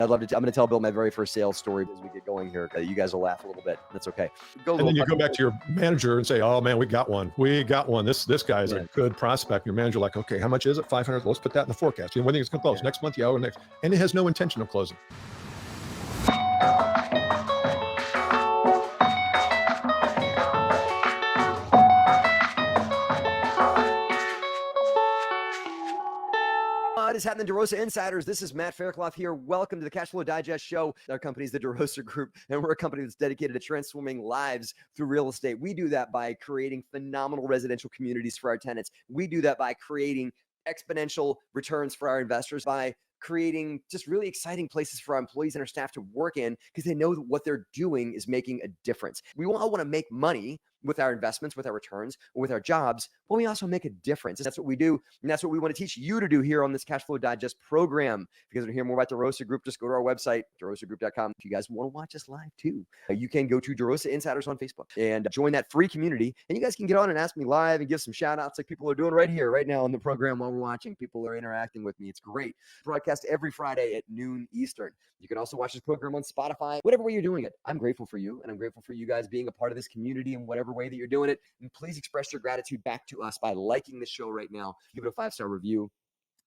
I'd love to. I'm going to tell Bill my very first sales story as we get going here. You guys will laugh a little bit. That's okay. And then you go back to your manager and say, "Oh man, we got one. This guy is a good prospect." Your manager like, "Okay, how much is it? 500. Let's put that in the forecast. When do you think it's going to close? Next month? Yeah, or next." And it has no intention of closing. What is happening, DeRosa Insiders? This is Matt Faircloth here. Welcome to the Cash Flow Digest Show. Our company is the DeRosa Group, and we're a company that's dedicated to transforming lives through real estate. We do that by creating phenomenal residential communities for our tenants. We do that by creating exponential returns for our investors, by creating just really exciting places for our employees and our staff to work in because they know that what they're doing is making a difference. We all want to make money with our investments, with our returns, or with our jobs, but we also make a difference. That's what we do, and that's what we want to teach you to do here on this Cash Flow Digest program. If you guys want to hear more about DeRosa Group, just go to our website, DeRosaGroup.com. If you guys want to watch us live too, you can go to DeRosa Insiders on Facebook and join that free community, and you guys can get on and ask me live and give some shout outs like people are doing right here, right now on the program while we're watching. People are interacting with me. It's great. Broadcast every Friday at noon Eastern. You can also watch this program on Spotify, whatever way you're doing it. I'm grateful for you, and I'm grateful for you guys being a part of this community in whatever way that you're doing it. And please express your gratitude back to us by liking the show right now. Give it a 5-star review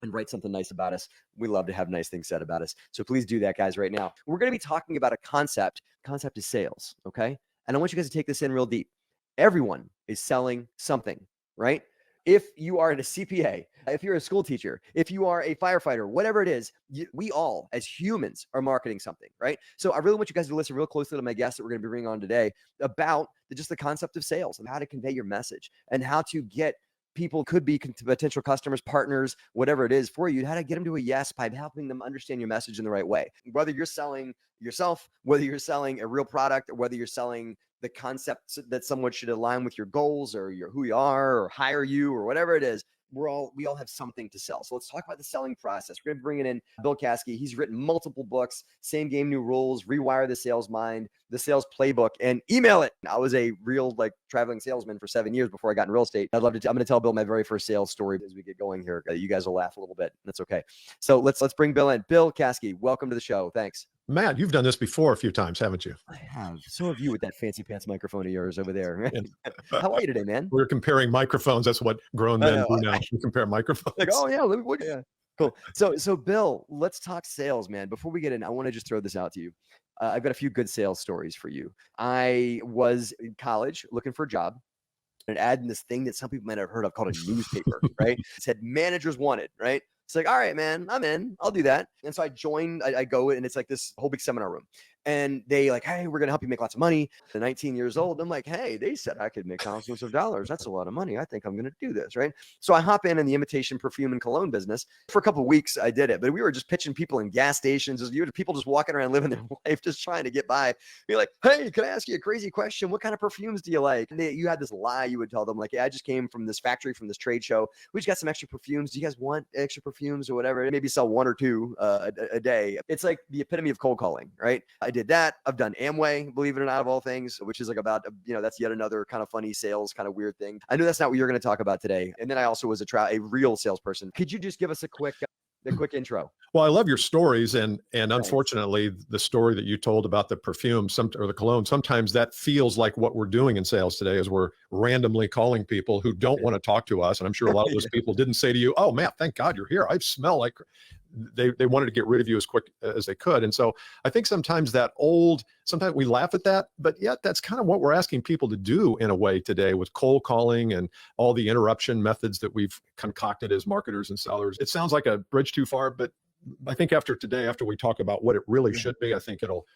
and write something nice about us. We love to have nice things said about us. So please do that, guys, right now. We're going to be talking about a concept. Concept is sales, okay? And I want you guys to take this in real deep. Everyone is selling something, right? If you are a CPA, if you're a school teacher, if you are a firefighter, whatever it is, we all as humans are marketing something, right? So I really want you guys to listen real closely to my guests that we're going to be bringing on today about just the concept of sales and how to convey your message and how to get people, could be potential customers, partners, whatever it is for you, how to get them to a yes by helping them understand your message in the right way. Whether you're selling yourself, whether you're selling a real product, or whether you're selling the concept that someone should align with your goals or who you are or hire you or whatever it is, we all have something to sell. So let's talk about the selling process. We're going to bring in Bill Caskey. He's written multiple books, Same Game, New Rules, Rewire the Sales Mind, The Sales Playbook, and Email It. I was a real traveling salesman for 7 years before I got in real estate. I'm going to tell Bill my very first sales story as we get going here. You guys will laugh a little bit. That's okay. So let's bring Bill in. Bill Caskey, welcome to the show. Thanks. Matt, you've done this before a few times, haven't you? I have. So have you with that fancy pants microphone of yours over there. How are you today, man? We're comparing microphones. That's what grown men do now. We compare microphones. Oh yeah, yeah. Cool. So Bill, let's talk sales, man. Before we get in, I want to just throw this out to you. I've got a few good sales stories for you. I was in college looking for a job. An ad in this thing that some people might have heard of called a newspaper, right? It said managers wanted, right? It's like, all right, man, I'm in. I'll do that. And so I joined. I go, and it's like this whole big seminar room. And they like, hey, we're going to help you make lots of money. At 19 years old, I'm like, hey, they said I could make thousands of dollars. That's a lot of money. I think I'm going to do this, right? So I hop in the imitation perfume and cologne business. For a couple of weeks, I did it. But we were just pitching people in gas stations. People just walking around living their life, just trying to get by. You're like, hey, can I ask you a crazy question? What kind of perfumes do you like? And you had this lie you would tell them, like, yeah, I just came from this factory, from this trade show. We just got some extra perfumes. Do you guys want extra perfumes or whatever? Maybe sell 1 or 2 a day. It's like the epitome of cold calling, right? I did that. I've done Amway, believe it or not, of all things, which is like about, that's yet another kind of funny sales kind of weird thing. I know that's not what you're going to talk about today. And then I also was a real salesperson. Could you just give us a quick intro? Well, I love your stories, and unfortunately, the story that you told about the perfume or the cologne, sometimes that feels like what we're doing in sales today is we're randomly calling people who don't want to talk to us. And I'm sure a lot of those people didn't say to you, oh, Matt, thank God you're here. I smell like they wanted to get rid of you as quick as they could. And so I think sometimes sometimes we laugh at that, but yet that's kind of what we're asking people to do in a way today with cold calling and all the interruption methods that we've concocted as marketers and sellers. It sounds like a bridge too far, but I think after we talk about what it really should be, I think it'll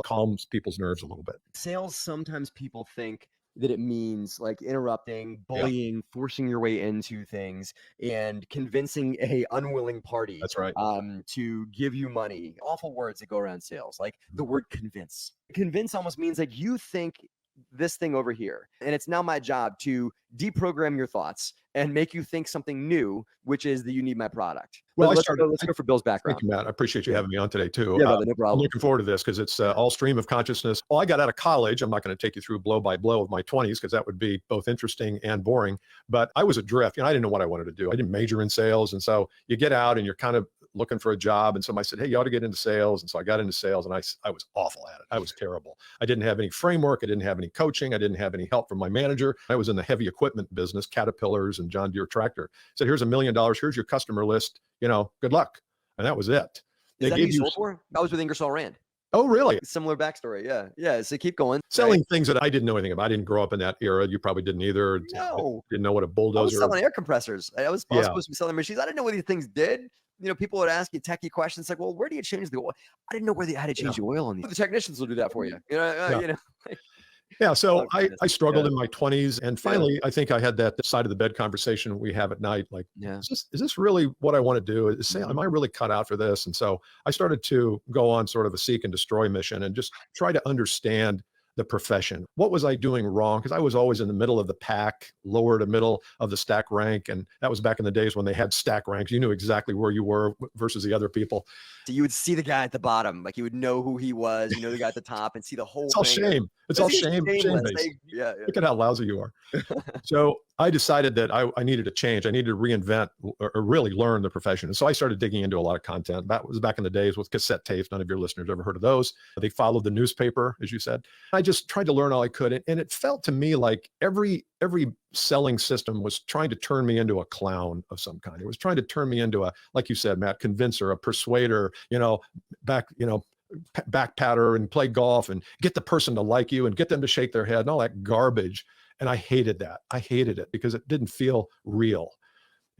calm people's nerves a little bit. Sales, sometimes people think that it means like interrupting, bullying, forcing your way into things, and convincing a unwilling party. That's right. To give you money. Awful words that go around sales, like the word convince. Convince almost means like you think this thing over here, and it's now my job to deprogram your thoughts and make you think something new, which is that you need my product. Well, let's go for Bill's background. Thank you, Matt. I appreciate you having me on today too. Yeah, brother, no problem. I'm looking forward to this because it's all stream of consciousness. Well, I got out of college. I'm not going to take you through blow by blow of my 20s because that would be both interesting and boring. But I was adrift. I didn't know what I wanted to do. I didn't major in sales. And so you get out and you're kind of looking for a job. And somebody said, hey, you ought to get into sales. And so I got into sales, and I was awful at it. I was terrible. I didn't have any framework. I didn't have any coaching. I didn't have any help from my manager. I was in the heavy equipment business, Caterpillars and John Deere tractor. Said, here's $1 million. Here's your customer list. Good luck. And that was it. Is that who you sold for? I was with Ingersoll Rand. Oh, really? Similar backstory. Yeah. Yeah. So keep going. Selling things that I didn't know anything about. I didn't grow up in that era. You probably didn't either. No. Didn't know what a I was bulldozer. selling air compressors. I was supposed to be selling machines. I didn't know what these things did. People would ask you techie questions like, well, where do you change the oil? I didn't know where how to change the oil on these. The technicians will do that for you. Yeah. So I struggled in my 20s. And finally, I think I had that side of the bed conversation we have at night. Like, is this really what I want to do? Am I really cut out for this? And so I started to go on sort of a seek and destroy mission and just try to understand the profession. What was I doing wrong? Because I was always in the middle of the pack, lower to middle of the stack rank. And that was back in the days when they had stack ranks. You knew exactly where you were versus the other people. So you would see the guy at the bottom, like you would know who he was, the guy at the top, and see the whole It's all thing. shame. It's all shame. Shame-based. Yeah. Look at how lousy you are. So I decided that I needed to change. I needed to reinvent or really learn the profession. And so I started digging into a lot of content. That was back in the days with cassette tapes. None of your listeners ever heard of those. They followed the newspaper, as you said. I just tried to learn all I could. And it felt to me like every selling system was trying to turn me into a clown of some kind. It was trying to turn me into like you said, Matt, convincer, a persuader, back patter and play golf and get the person to like you and get them to shake their head and all that garbage. And I hated that. I hated it because it didn't feel real.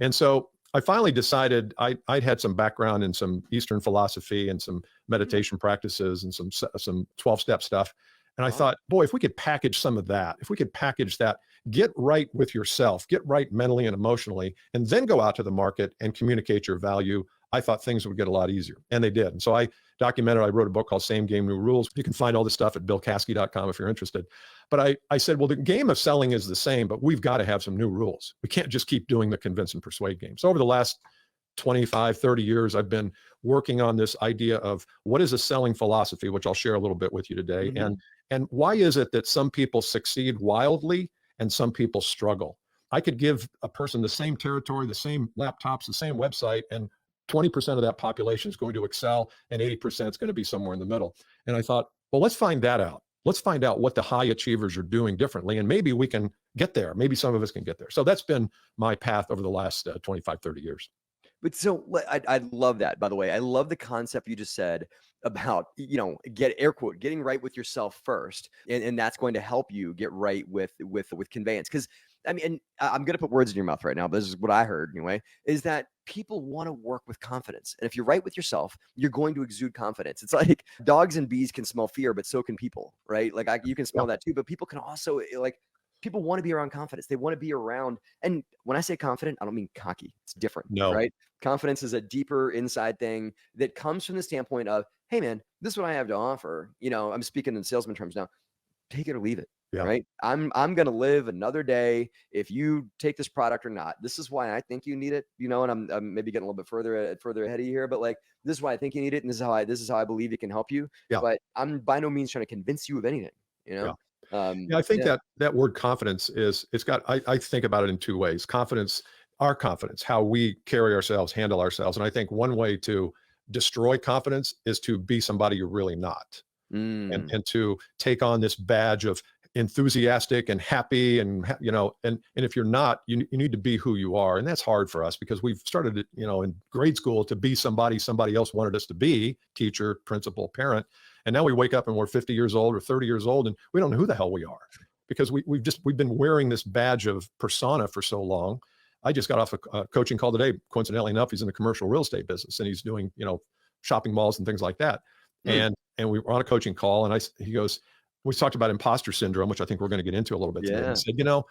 And so I finally decided I'd had some background in some Eastern philosophy and some meditation practices and some 12-step stuff. And I thought, boy, if we could package some of that, get right with yourself, get right mentally and emotionally, and then go out to the market and communicate your value, I thought things would get a lot easier. And they did. And so I wrote a book called Same Game, New Rules. You can find all this stuff at billcaskey.com if you're interested. But I said, well, the game of selling is the same, but we've got to have some new rules. We can't just keep doing the convince and persuade game. So over the last 25, 30 years, I've been working on this idea of what is a selling philosophy, which I'll share a little bit with you today. Mm-hmm. And why is it that some people succeed wildly and some people struggle? I could give a person the same territory, the same laptops, the same website, and 20% of that population is going to excel and 80% is going to be somewhere in the middle. And I thought, well, let's find that out. Let's find out what the high achievers are doing differently. And maybe we can get there. Maybe some of us can get there. So that's been my path over the last 25, 30 years. But so I love that, by the way. I love the concept you just said about, getting right with yourself first. And that's going to help you get right with conveyance. Because I'm going to put words in your mouth right now, but this is what I heard anyway, is that people want to work with confidence. And if you're right with yourself, you're going to exude confidence. It's like dogs and bees can smell fear, but so can people, right? Like you can smell that too, but people can also people want to be around confidence. They want to be around. And when I say confident, I don't mean cocky. It's different, right? Confidence is a deeper inside thing that comes from the standpoint of, hey man, this is what I have to offer. I'm speaking in salesman terms now, take it or leave it. Yeah. Right. I'm going to live another day if you take this product or not. This is why I think you need it, and I'm maybe getting a little bit further ahead of you here, but this is why I think you need it. And this is how I believe it can help you. Yeah. But I'm by no means trying to convince you of anything, Yeah. I think that word confidence I think about it in two ways. Confidence, our confidence, how we carry ourselves, handle ourselves. And I think one way to destroy confidence is to be somebody you're really not. And to take on this badge of enthusiastic and happy and if you're not, you need to be who you are. And that's hard for us because we've started in grade school to be somebody else wanted us to be, teacher, principal, parent. And now we wake up and we're 50 years old or 30 years old and we don't know who the hell we are because we've been wearing this badge of persona for so long. I just got off a coaching call today. Coincidentally enough, he's in the commercial real estate business and he's doing, shopping malls and things like that. And we were on a coaching call and he goes, we talked about imposter syndrome, which I think we're going to get into a little bit today. He said,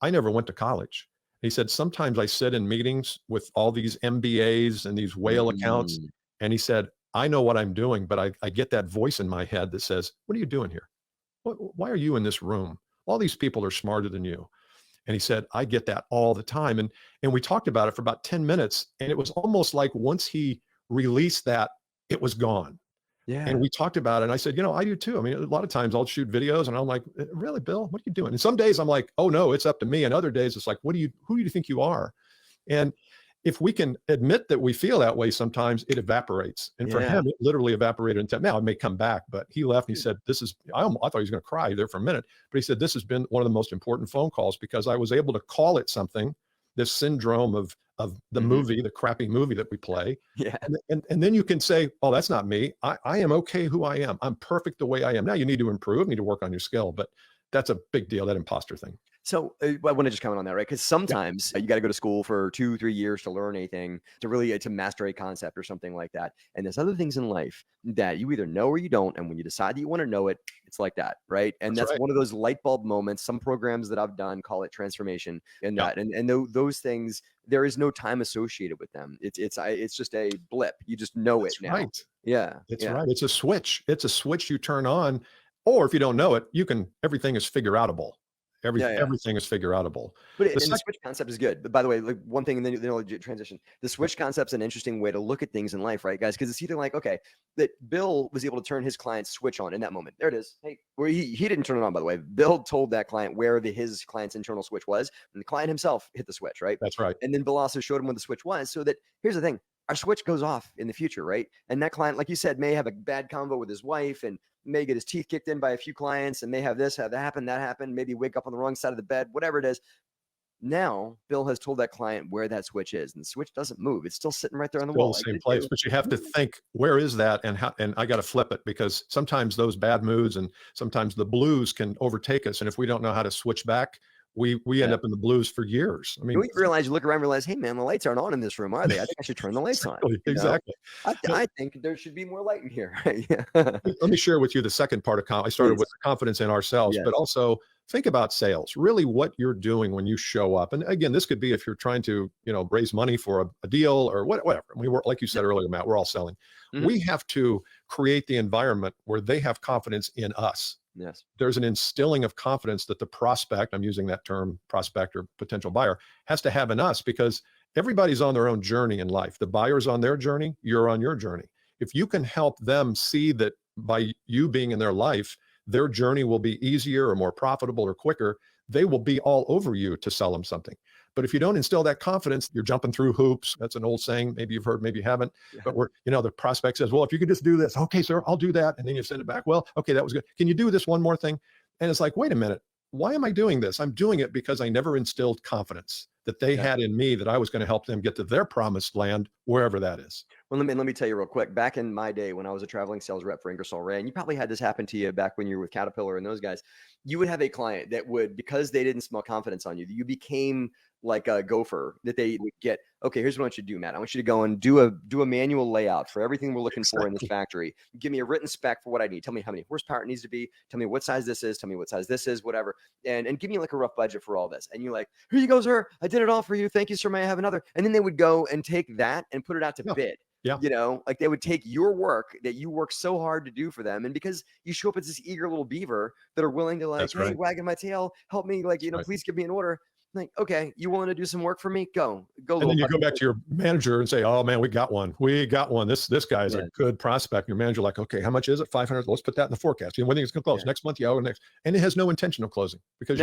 I never went to college. He said, sometimes I sit in meetings with all these MBAs and these whale accounts. And he said, I know what I'm doing, but I get that voice in my head that says, what are you doing here? Why are you in this room? All these people are smarter than you. And he said, I get that all the time. And we talked about it for about 10 minutes. And it was almost like once he released that, it was gone. Yeah. And we talked about it. And I said, I do too. I mean, a lot of times I'll shoot videos and I'm like, really, Bill, what are you doing? And some days I'm like, oh no, it's up to me. And other days it's like, who do you think you are? And if we can admit that we feel that way, sometimes it evaporates. And for him, it literally evaporated in time. Now it may come back, but he left and he said, I thought he was going to cry there for a minute, but he said, this has been one of the most important phone calls because I was able to call it something, this syndrome of the movie, the crappy movie that we play. Yeah. And then you can say, oh, that's not me. I am okay who I am. I'm perfect the way I am. Now you need to improve, need to work on your skill, but that's a big deal, that imposter thing. So I want to just comment on that, right? Because sometimes you got to go to school for 2-3 years to learn anything, to really to master a concept or something like that. And there's other things in life that you either know or you don't. And when you decide that you want to know it, it's like that, right? And that's one of those light bulb moments. Some programs that I've done call it transformation, and that, and those things, there is no time associated with them. It's just a blip. You just know it now. Right. Yeah, it's right. It's a switch. It's a switch you turn on, or if you don't know it, everything is figure outable. Everything is figure outable. But the switch concept is good. But by the way, like one thing, and then they'll transition. The switch concept's an interesting way to look at things in life, right, guys? Because it's either like, okay, that Bill was able to turn his client's switch on in that moment. There it is. Hey, where he didn't turn it on, by the way. Bill told that client where his client's internal switch was, and the client himself hit the switch, right? That's right. And then Bill also showed him where the switch was, so that here's the thing. Our switch goes off in the future, right? And that client, like you said, may have a bad convo with his wife and may get his teeth kicked in by a few clients and may have that happen, maybe wake up on the wrong side of the bed, whatever it is. Now, Bill has told that client where that switch is, and the switch doesn't move. It's still sitting right there on the wall. The same place, but you have to think, where is that? And I got to flip it, because sometimes those bad moods and sometimes the blues can overtake us. And if we don't know how to switch back, we end up in the blues for years. I mean, you realize, you look around and realize, hey man, the lights aren't on in this room, are they? I think I should turn the lights on. Exactly. I think there should be more light in here. Let me share with you the second part of I started with the confidence in ourselves, but also think about sales, really what you're doing when you show up. And again, this could be if you're trying to, raise money for a deal or whatever. We were, like you said earlier, Matt, we're all selling. We have to create the environment where they have confidence in us. Yes. There's an instilling of confidence that the prospect, I'm using that term, prospect or potential buyer, has to have in us, because everybody's on their own journey in life. The buyer's on their journey, you're on your journey. If you can help them see that by you being in their life, their journey will be easier or more profitable or quicker, they will be all over you to sell them something. But if you don't instill that confidence, you're jumping through hoops. That's an old saying. Maybe you've heard, maybe you haven't. But the prospect says, well, if you could just do this. Okay, sir, I'll do that. And then you send it back. Well, okay, that was good. Can you do this one more thing? And it's like, wait a minute. Why am I doing this? I'm doing it because I never instilled confidence that they had in me, that I was going to help them get to their promised land, wherever that is. Well, let me tell you real quick. Back in my day when I was a traveling sales rep for Ingersoll Rand, you probably had this happen to you back when you were with Caterpillar and those guys. You would have a client that would, because they didn't smell confidence on you, you became like a gopher that they would get. Okay, here's what I want you to do, Matt. I want you to go and do a manual layout for everything we're looking for in this factory. Give me a written spec for what I need. Tell me how many horsepower it needs to be. Tell me what size this is. Tell me what size this is, whatever. And give me like a rough budget for all this. And you're like, here you go, sir. I did it all for you. Thank you, sir. May I have another? And then they would go and take that and put it out to bid. Yeah. Like they would take your work that you work so hard to do for them. And because you show up as this eager little beaver that are willing to hey, wagging my tail, help me, please give me an order. Like, okay, you willing to do some work for me? Go. And then you go back to your manager and say, oh man, we got one. This guy is a good prospect. Your manager like, okay, how much is it? 500. Let's put that in the forecast. When do you think it's going to close? Next month? Or next. And it has no intention of closing because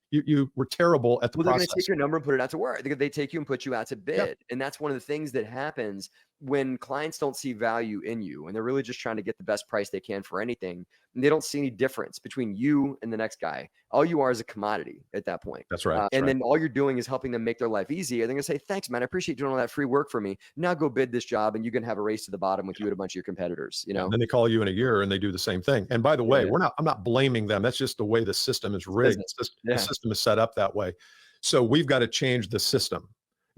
you were terrible at the process. They're going to take your number and put it out to work. They take you and put you out to bid. And that's one of the things that happens when clients don't see value in you and they're really just trying to get the best price they can for anything. And they don't see any difference between you and the next guy. All you are is a commodity at that point. That's right. Then all you're doing is helping them make their life easier. They're going to say, thanks, man. I appreciate you doing all that free work for me. Now go bid this job and you can have a race to the bottom with you and a bunch of your competitors. And then they call you in a year and they do the same thing. And by the way, I'm not blaming them. That's just the way the system is rigged. The system is set up that way. So we've got to change the system.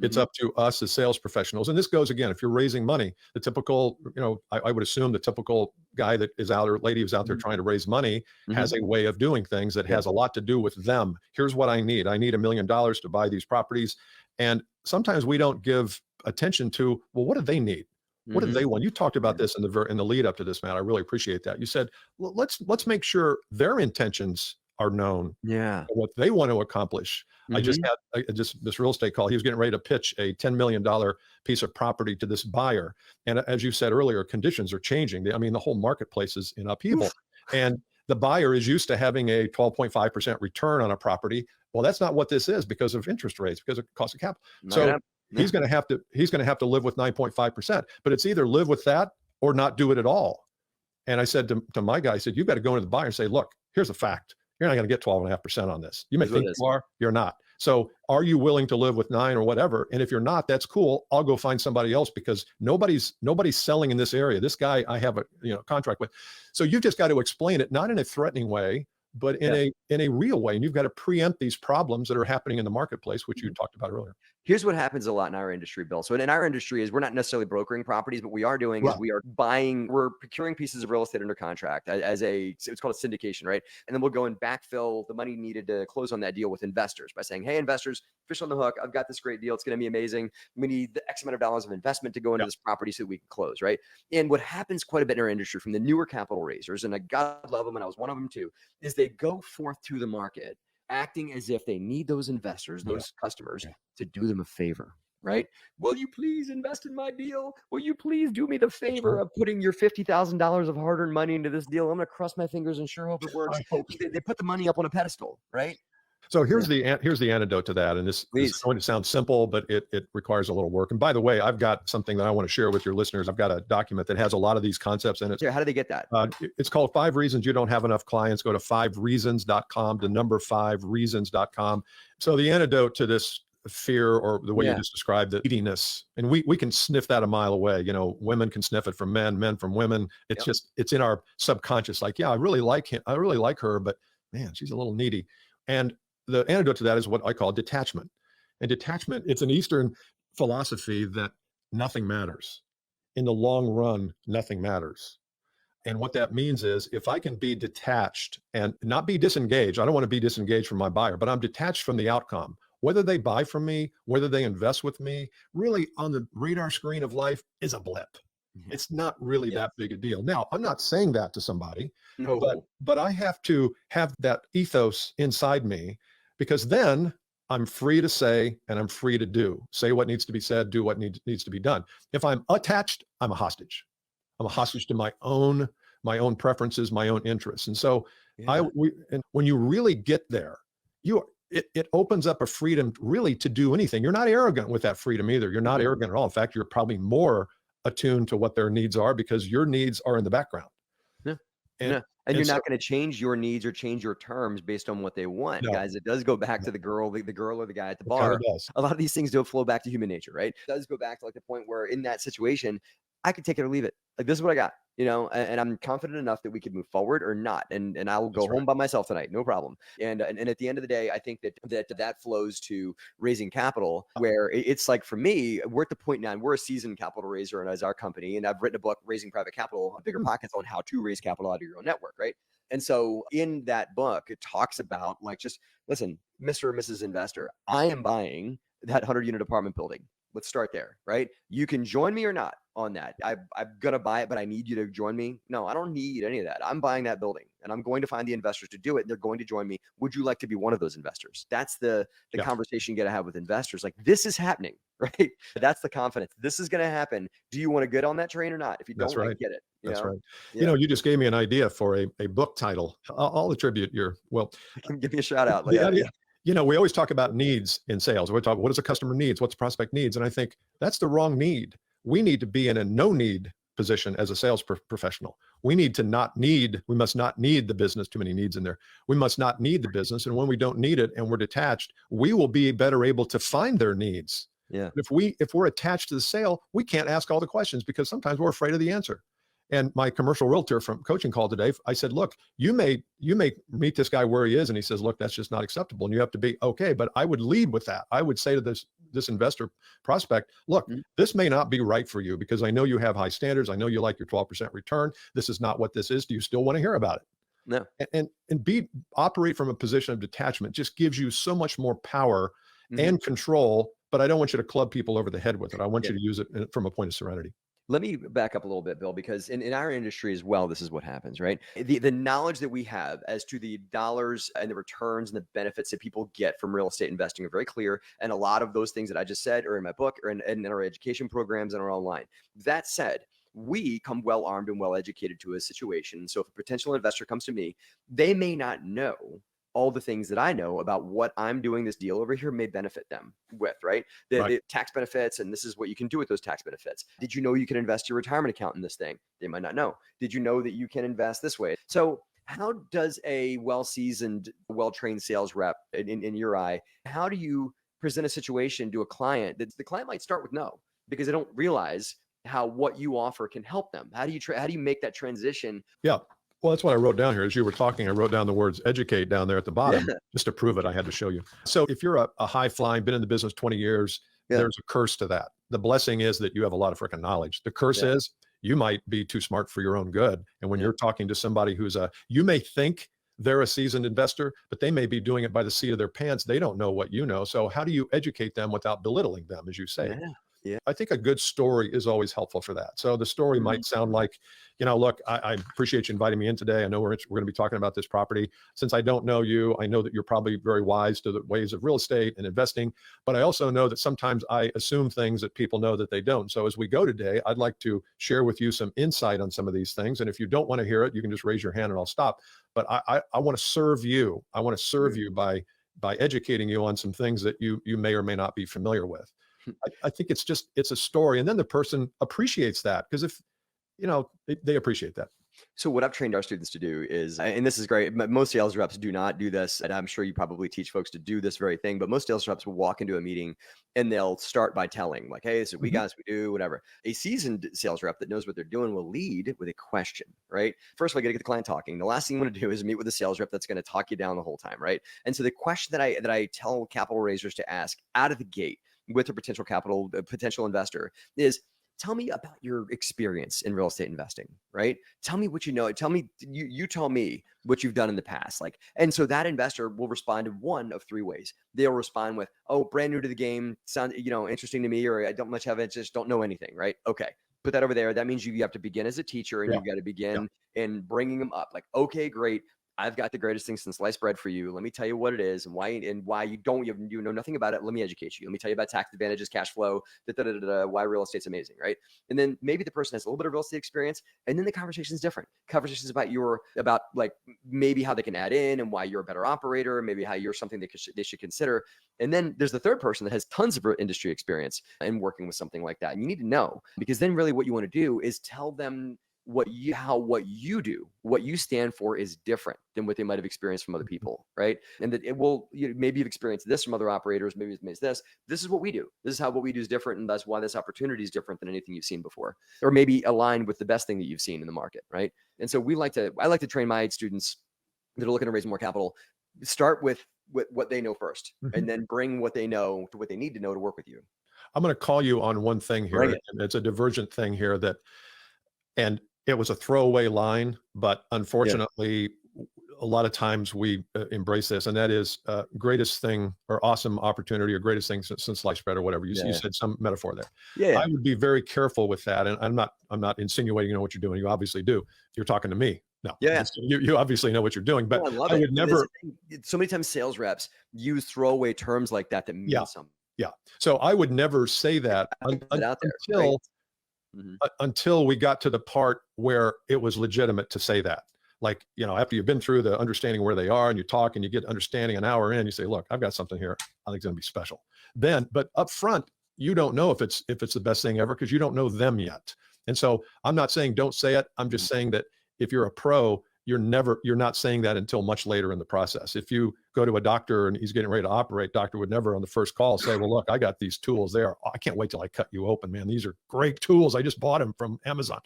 It's up to us as sales professionals. And this goes, again, if you're raising money, the typical, I would assume the typical guy that is out or lady who's out there trying to raise money has a way of doing things that has a lot to do with them. Here's what I need. I need $1 million to buy these properties. And sometimes we don't give attention to, well, what do they need? What do they want? You talked about this in the lead up to this, Matt. I really appreciate that. You said, well, let's make sure their intentions are known. Yeah. What they want to accomplish. I just had this real estate call. He was getting ready to pitch a $10 million piece of property to this buyer. And as you said earlier, conditions are changing. The whole marketplace is in upheaval. And the buyer is used to having a 12.5% return on a property. Well, that's not what this is because of interest rates, because of cost of capital. So he's going to have to live with 9.5%, but it's either live with that or not do it at all. And I said to my guy, I said, you've got to go into the buyer and say, look, here's a fact. You're not going to get 12.5% on this. You may think you are, you're not. So are you willing to live with 9 or whatever? And if you're not, that's cool. I'll go find somebody else, because nobody's selling in this area. This guy I have a contract with. So you've just got to explain it, not in a threatening way, but in a real way. And you've got to preempt these problems that are happening in the marketplace, which you talked about earlier. Here's what happens a lot in our industry, Bill. So in our industry is we're not necessarily brokering properties, but we are doing is we're procuring pieces of real estate under contract it's called a syndication, right? And then we'll go and backfill the money needed to close on that deal with investors by saying, hey, investors, fish on the hook. I've got this great deal. It's going to be amazing. We need the X amount of dollars of investment to go into this property so we can close, right? And what happens quite a bit in our industry from the newer capital raisers, and I God love them, and I was one of them too, is they go forth to the market acting as if they need those investors, those customers, to do them a favor, right? Will you please invest in my deal? Will you please do me the favor of putting your $50,000 of hard-earned money into this deal? I'm going to cross my fingers and sure hope it works. They put the money up on a pedestal, right? So here's the antidote to that. And this is going to sound simple, but it requires a little work. And by the way, I've got something that I want to share with your listeners. I've got a document that has a lot of these concepts in it. How do they get that? It's called 5 Reasons You Don't Have Enough Clients. Go to 5reasons.com, the number 5reasons.com. So the antidote to this fear, or the way you just described, the neediness, and we can sniff that a mile away. Women can sniff it from men, men from women. It's just, it's in our subconscious. Like, I really like him. I really like her, but man, she's a little needy. And the antidote to that is what I call detachment. And detachment, it's an Eastern philosophy that nothing matters. In the long run, nothing matters. And what that means is, if I can be detached and not be disengaged, I don't want to be disengaged from my buyer, but I'm detached from the outcome. Whether they buy from me, whether they invest with me, really on the radar screen of life is a blip. It's not really that big a deal. Now, I'm not saying that to somebody, but I have to have that ethos inside me, because then I'm free to say, and I'm free to do. Say what needs to be said, do what needs to be done. If I'm attached, I'm a hostage. I'm a hostage to my own preferences, my own interests. And so and when you really get there, it opens up a freedom really to do anything. You're not arrogant with that freedom either. You're not arrogant at all. In fact, you're probably more attuned to what their needs are, because your needs are in the background. And you're not going to change your needs or change your terms based on what they want, guys. It does go back to the girl or the guy at the bar. A lot of these things do flow back to human nature, right? It does go back to like the point where in that situation, I could take it or leave it. Like, this is what I got, and I'm confident enough that we could move forward or not. And I will go home by myself tonight. No problem. And at the end of the day, I think that flows to raising capital, where it's like, for me, we're at the point now, we're a seasoned capital raiser, and as our company, and I've written a book, Raising Private Capital, Bigger Pockets, on how to raise capital out of your own network. Right. And so in that book, it talks about, like, just listen, Mr. or Mrs. Investor, I am buying that 100-unit apartment building. Let's start there, right? You can join me or not on that. I'm going to buy it, but I need you to join me. No, I don't need any of that. I'm buying that building, and I'm going to find the investors to do it. And they're going to join me. Would you like to be one of those investors? That's the conversation you got to have with investors. Like, this is happening, right? That's the confidence. This is going to happen. Do you want to get on that train or not? If you don't, I get it. That's right. Yeah. You just gave me an idea for a book title. I'll attribute give me a shout out. We always talk about needs in sales. We talk, what does a customer needs? What's the prospect needs? And I think that's the wrong need. We need to be in a no need position as a sales professional. We must not need the business. Too many needs in there. We must not need the business. And when we don't need it and we're detached, we will be better able to find their needs. Yeah. If we're attached to the sale, we can't ask all the questions, because sometimes we're afraid of the answer. And my commercial realtor from coaching call today, I said, look, you may meet this guy where he is. And he says, look, that's just not acceptable. And you have to be okay. But I would lead with that. I would say to this investor prospect, look, this may not be right for you, because I know you have high standards. I know you like your 12% return. This is not what this is. Do you still want to hear about it? No. And operate from a position of detachment just gives you so much more power and control. But I don't want you to club people over the head with it. I want you to use it from a point of serenity. Let me back up a little bit, Bill, because in our industry as well, this is what happens, right? The knowledge that we have as to the dollars and the returns and the benefits that people get from real estate investing are very clear. And a lot of those things that I just said are in my book or in our education programs and are online. That said, we come well armed and well educated to a situation. So if a potential investor comes to me, they may not know all the things that I know about what I'm doing this deal over here may benefit them with, right? The tax benefits, and this is what you can do with those tax benefits. Did you know you can invest your retirement account in this thing? They might not know. Did you know that you can invest this way? So how does a well-seasoned, well-trained sales rep in your eye, how do you present a situation to a client that the client might start with no, because they don't realize how what you offer can help them? How do you make that transition? Yeah. Well, that's what I wrote down here. As you were talking, I wrote down the words educate down there at the bottom just to prove it. I had to show you. So if you're a high flying, been in the business 20 years, there's a curse to that. The blessing is that you have a lot of freaking knowledge. The curse is you might be too smart for your own good. And when you're talking to somebody you may think they're a seasoned investor, but they may be doing it by the seat of their pants. They don't know what you know. So how do you educate them without belittling them, as you say? Yeah. I think a good story is always helpful for that. So the story might sound like, look, I appreciate you inviting me in today. I know we're going to be talking about this property. Since I don't know you, I know that you're probably very wise to the ways of real estate and investing, but I also know that sometimes I assume things that people know that they don't. So as we go today, I'd like to share with you some insight on some of these things. And if you don't want to hear it, you can just raise your hand and I'll stop. But I want to serve you. I want to serve you by educating you on some things that you may or may not be familiar with. I think it's a story. And then the person appreciates that, because if, they appreciate that. So what I've trained our students to do is, and this is great, most sales reps do not do this, and I'm sure you probably teach folks to do this very thing, but most sales reps will walk into a meeting and they'll start by telling, like, hey, so we do, whatever. A seasoned sales rep that knows what they're doing will lead with a question, right? First of all, you got to get the client talking. The last thing you want to do is meet with a sales rep that's going to talk you down the whole time, right? And so the question that I tell capital raisers to ask out of the gate with a potential investor is, tell me about your experience in real estate investing, right? Tell me what you know. Tell me, you tell me what you've done in the past. And so that investor will respond in one of three ways. They'll respond with, oh, brand new to the game, sounds, interesting to me, or I don't much have it, just don't know anything, right? Okay, put that over there. That means you have to begin as a teacher, and you've got to begin in bringing them up. Like, okay, great. I've got the greatest thing since sliced bread for you. Let me tell you what it is and why you know nothing about it. Let me educate you. Let me tell you about tax advantages, cash flow, why real estate's amazing, right? And then maybe the person has a little bit of real estate experience, and then the conversation is different. Conversations about like maybe how they can add in and why you're a better operator, maybe how you're something they should consider. And then there's the third person that has tons of industry experience in working with something like that. And you need to know, because then really what you want to do is tell them what you do, what you stand for is different than what they might have experienced from other people, right? And that it will, maybe you've experienced this from other operators, maybe it's this. This is what we do. This is how what we do is different, and that's why this opportunity is different than anything you've seen before, or maybe aligned with the best thing that you've seen in the market, right? And so I like to train my students that are looking to raise more capital. Start with what they know first, and then bring what they know to what they need to know to work with you. I'm going to call you on one thing here. And it's a divergent thing here and it was a throwaway line, but unfortunately, a lot of times we embrace this, and that is greatest thing or awesome opportunity or greatest thing since sliced bread or whatever. You said some metaphor there. I would be very careful with that. And I'm not insinuating you know what you're doing. You obviously do. You're talking to me. No. You obviously know what you're doing, but I would never. So many times sales reps use throwaway terms like that mean something. Yeah. So I would never say that until we got to the part where it was legitimate to say that. Like, after you've been through the understanding where they are and you talk and you get understanding an hour in, you say, look, I've got something here I think it's going to be special. But up front, you don't know if it's the best thing ever, because you don't know them yet. And so I'm not saying don't say it. I'm just saying that if you're a pro, you're not saying that until much later in the process. If you go to a doctor and he's getting ready to operate, doctor would never on the first call say, well, look, I got these tools there. I can't wait till I cut you open, man. These are great tools. I just bought them from Amazon.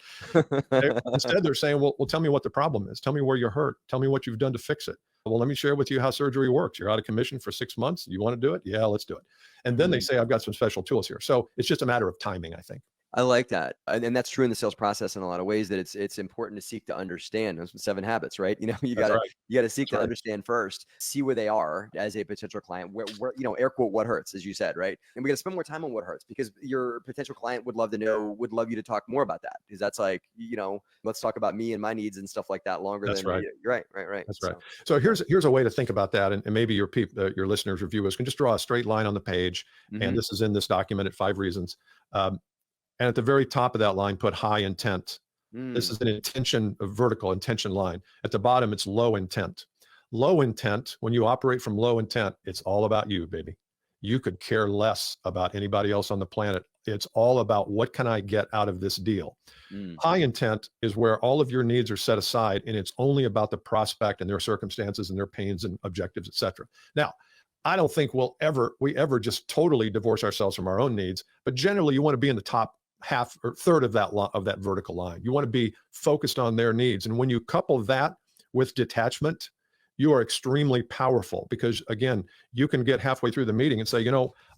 Instead, they're saying, well, tell me what the problem is. Tell me where you're hurt. Tell me what you've done to fix it. Well, let me share with you how surgery works. You're out of commission for 6 months. You want to do it? Yeah, let's do it. And then they say, I've got some special tools here. So it's just a matter of timing, I think. I like that. And that's true in the sales process in a lot of ways, that it's important to seek to understand. Those 7 habits, right? You gotta seek to understand first, see where they are as a potential client, where air quote, what hurts, as you said, right? And we got to spend more time on what hurts, because your potential client would love you to talk more about that. Because that's like, let's talk about me and my needs and stuff like that longer that's than right. Right. That's right. So here's a way to think about that. And maybe your your listeners or viewers can just draw a straight line on the page. And this is in this document at 5 reasons. And at the very top of that line, put high intent. This is an intention, a vertical intention line. At the bottom, it's low intent. Low intent, when you operate from low intent, it's all about you, baby. You could care less about anybody else on the planet. It's all about what can I get out of this deal. High intent is where all of your needs are set aside and it's only about the prospect and their circumstances and their pains and objectives, et cetera. Now, I don't think we ever just totally divorce ourselves from our own needs, but generally you want to be in the top half or third of that vertical line. You want to be focused on their needs. And when you couple that with detachment, you are extremely powerful because, again, you can get halfway through the meeting and say, I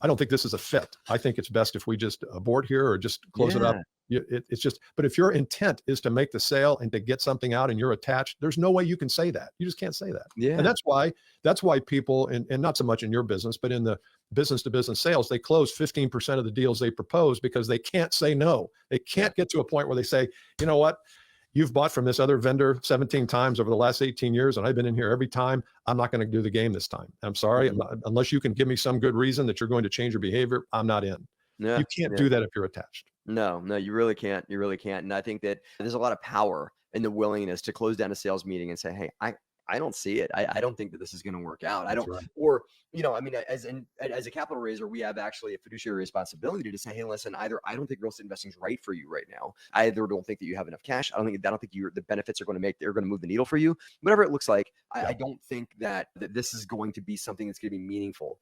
don't think this is a fit. I think it's best if we just abort here or just close it up. It's just, but if your intent is to make the sale and to get something out and you're attached, there's no way you can say that. You just can't say that. Yeah. And that's why people, and not so much in your business, but in the business to business sales, they close 15% of the deals they propose because they can't say no. They can't get to a point where they say, you know what? You've bought from this other vendor 17 times over the last 18 years, and I've been in here every time. I'm not going to do the game this time. I'm sorry. Unless you can give me some good reason that you're going to change your behavior, I'm not in. You can't do that if you're attached. No, you really can't. You really can't. And I think that there's a lot of power in the willingness to close down a sales meeting and say, hey, I don't see it. I don't think that this is going to work out. I don't, right. Or, as a capital raiser, we have actually a fiduciary responsibility to say, hey, listen, either I don't think real estate investing is right for you right now. I either don't think that you have enough cash. I don't think the benefits are going to move the needle for you. Whatever it looks like, I don't think that this is going to be something that's going to be meaningful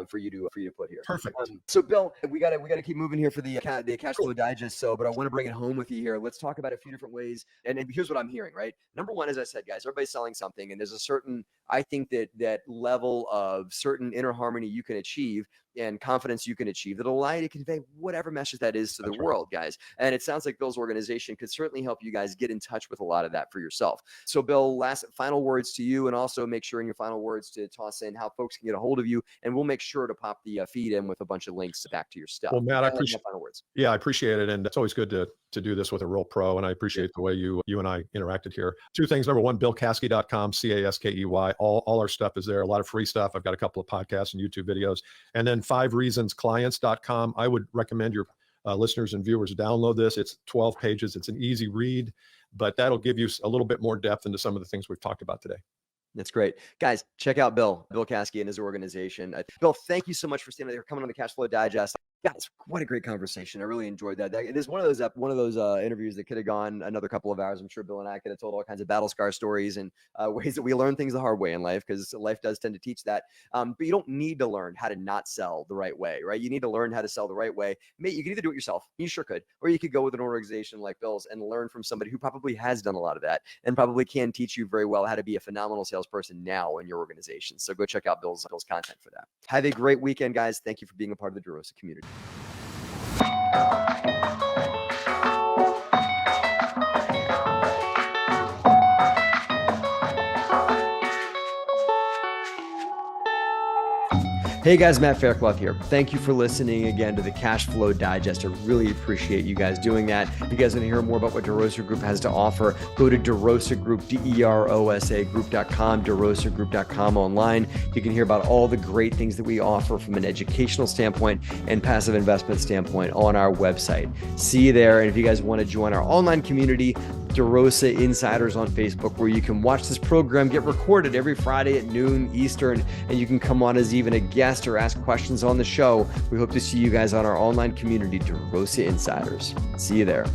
for you to put here. Perfect. So Bill, we got to keep moving here for the cash flow digest. But I want to bring it home with you here. Let's talk about a few different ways. And here's what I'm hearing, right? Number one, as I said, guys, everybody's selling something, and there's a certain, I think that level of certain inner harmony you can achieve and confidence you can achieve that'll allow you to convey whatever message that is to the world, guys. And it sounds like Bill's organization could certainly help you guys get in touch with a lot of that for yourself. So Bill, final words to you, and also make sure in your final words to toss in how folks can get a hold of you, and we'll make sure to pop the feed in with a bunch of links back to your stuff. Well, Matt, I appreciate final words. Yeah, I appreciate it. And it's always good to do this with a real pro. And I appreciate the way you and I interacted here. Two things. Number one, BillCaskey.com, CASKEY. All our stuff is there. A lot of free stuff. I've got a couple of podcasts and YouTube videos. And then 5reasonsclients.com. I would recommend your listeners and viewers download this. It's 12 pages. It's an easy read, but that'll give you a little bit more depth into some of the things we've talked about today. That's great. Guys, check out Bill Caskey and his organization. Bill, thank you so much for standing there, coming on the Cash Flow Digest. Guys, what a great conversation. I really enjoyed that. It is one of those interviews that could have gone another couple of hours. I'm sure Bill and I could have told all kinds of battle scar stories and ways that we learn things the hard way in life, because life does tend to teach that. But you don't need to learn how to not sell the right way, right? You need to learn how to sell the right way. You can either do it yourself, you sure could, or you could go with an organization like Bill's and learn from somebody who probably has done a lot of that and probably can teach you very well how to be a phenomenal salesperson now in your organization. So go check out Bill's content for that. Have a great weekend, guys. Thank you for being a part of the DeRosa community. Hey guys, Matt Faircloth here. Thank you for listening again to the Cash Flow Digest. I really appreciate you guys doing that. If you guys want to hear more about what DeRosa Group has to offer, go to DeRosa Group, DeRosa Group.com, DeRosaGroup.com online. You can hear about all the great things that we offer from an educational standpoint and passive investment standpoint on our website. See you there. And if you guys want to join our online community, DeRosa Insiders on Facebook, where you can watch this program get recorded every Friday at noon Eastern, and you can come on as even a guest or ask questions on the show. We hope to see you guys on our online community, DeRosa Insiders. See you there.